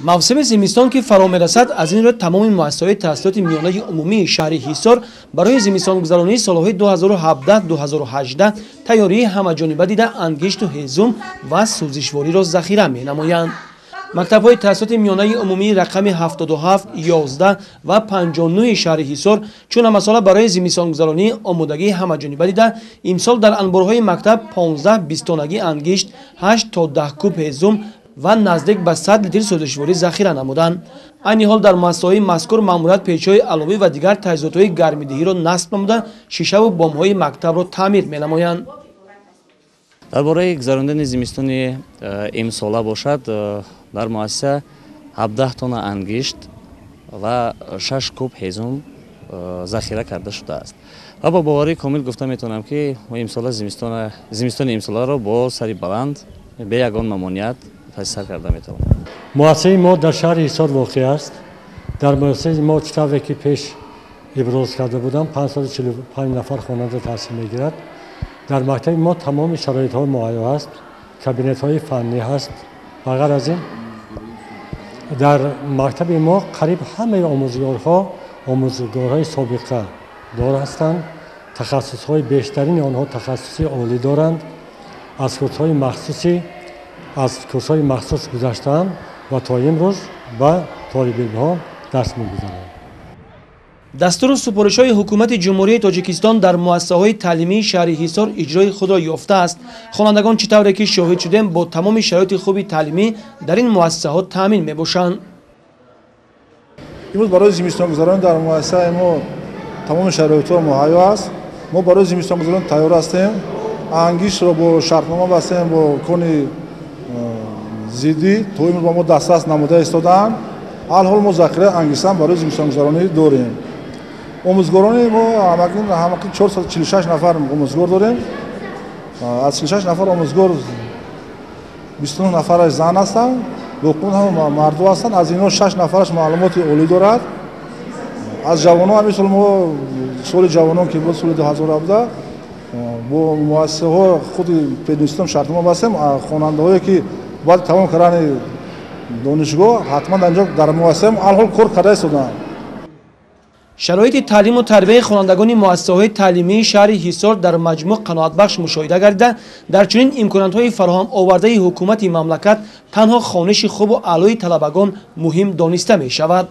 мавсими зимистон ки фаро мерасад, аз ин ро тамоми муассисаҳои таҳсилоти миёнаи умумии шаҳри Ҳисор барои зимистонгузаронии солҳои 2017-2018 тайёрии ҳамаҷониба дида ангишту ҳезум ва сӯзишвориро захира менамоянд. мактабҳои таҳсилоти миёнаи умумии рақами 77, 11 ва 59 шаҳри Ҳисор чуна масола барои зимистонгузаронии омодагии ҳамаҷониба дида имсол дар анборҳои мактаб 15 бистонагӣ ангишт, 8 то 10 куб ҳезум ва наздик ба 100 литр сӯзишворӣ захира намуданд. айни ҳол дар муассисаҳои мазкур маъмурият печҳои аловӣ ва дигар таҷҳизотҳои гармидиҳиро насб намуда шишаву бомҳои мактабро таъмир менамоянд. дар бораи гузарондани зимистони имсола бошад, дар муассиса 17 тонна ангишт ва 6 куб ҳезум захира карда шудааст. ва бо боварии комил гуфта метавонам ки мо имсола зимистони имсоларо бо сари баланд бе ягон мамоният сар карда метавонем. муассисаи мо дар шаҳри Ҳисор воқеъ аст. дар муассисаи мо тавре ки пеш иброз карда будам 545 нафар хонанда таҳсил мегирад. дар мактаби мо тамоми шароитҳо муайё аст, кабинетҳои фаннӣ ҳаст. ба ғайр аз ин дар мактаби мо қариб ҳамаи омӯзгорҳои собиқа дор ҳастанд. тахассусҳои бештарини онҳо тахассуси олӣ доранд. аз курсҳои махсус гузаштаанд ва то имрӯз ба толибилмҳо дарс мегузаранд. дастуру супоришҳои ҳукумати ҷумҳурии Тоҷикистон дар муассисаҳои таълимии шаҳри Ҳисор иҷрои худро ёфтааст. хонандагон чӣ тавре ки шоҳид шудем бо тамоми шароити хуби таълимӣ дар ин муассисаҳо таъмин мебошанд. имрӯз барои зимистонгузаронӣ дар муассисаи мо тамоми шароитҳо муҳайё аст. мо барои зимистонгузаронӣ тайёр ҳастем. ангиштро бо шартнома бастем, бо кони зиддӣ то имрӯз ба мо дастрас намуда истодаанд. алҳол мо захираи ангиштан барои зимистонгузаронӣ дорем. омӯзгорони мо ҳамакин 446 нафар омӯзгор дорем. аз 46 нафар омӯзгор 29 нафараш зан ҳастанд, боқиён ҳама марду ҳастанд. аз инҳо 6 нафараш маълумоти олӣ дорад. аз ҷавонон ҳамисол мо соли ҷавонон ки буд соли 2017 бо муассисаҳо худи пединститутам шартнома бастем. хонандаҳое ки бояд тамом кардани донишгоҳ ҳатман дар муассисаам алҳол кор карда истодаанд. шароити таълиму тарбияи хонандагони муассисаҳои таълимии шаҳри Ҳисор дар маҷмӯъ қаноатбахш мушоҳида гардида, дар чунин имконотҳои фароҳамовардаи ҳукумати мамлакат танҳо хониши хубу аълои талабагон муҳим дониста мешавад.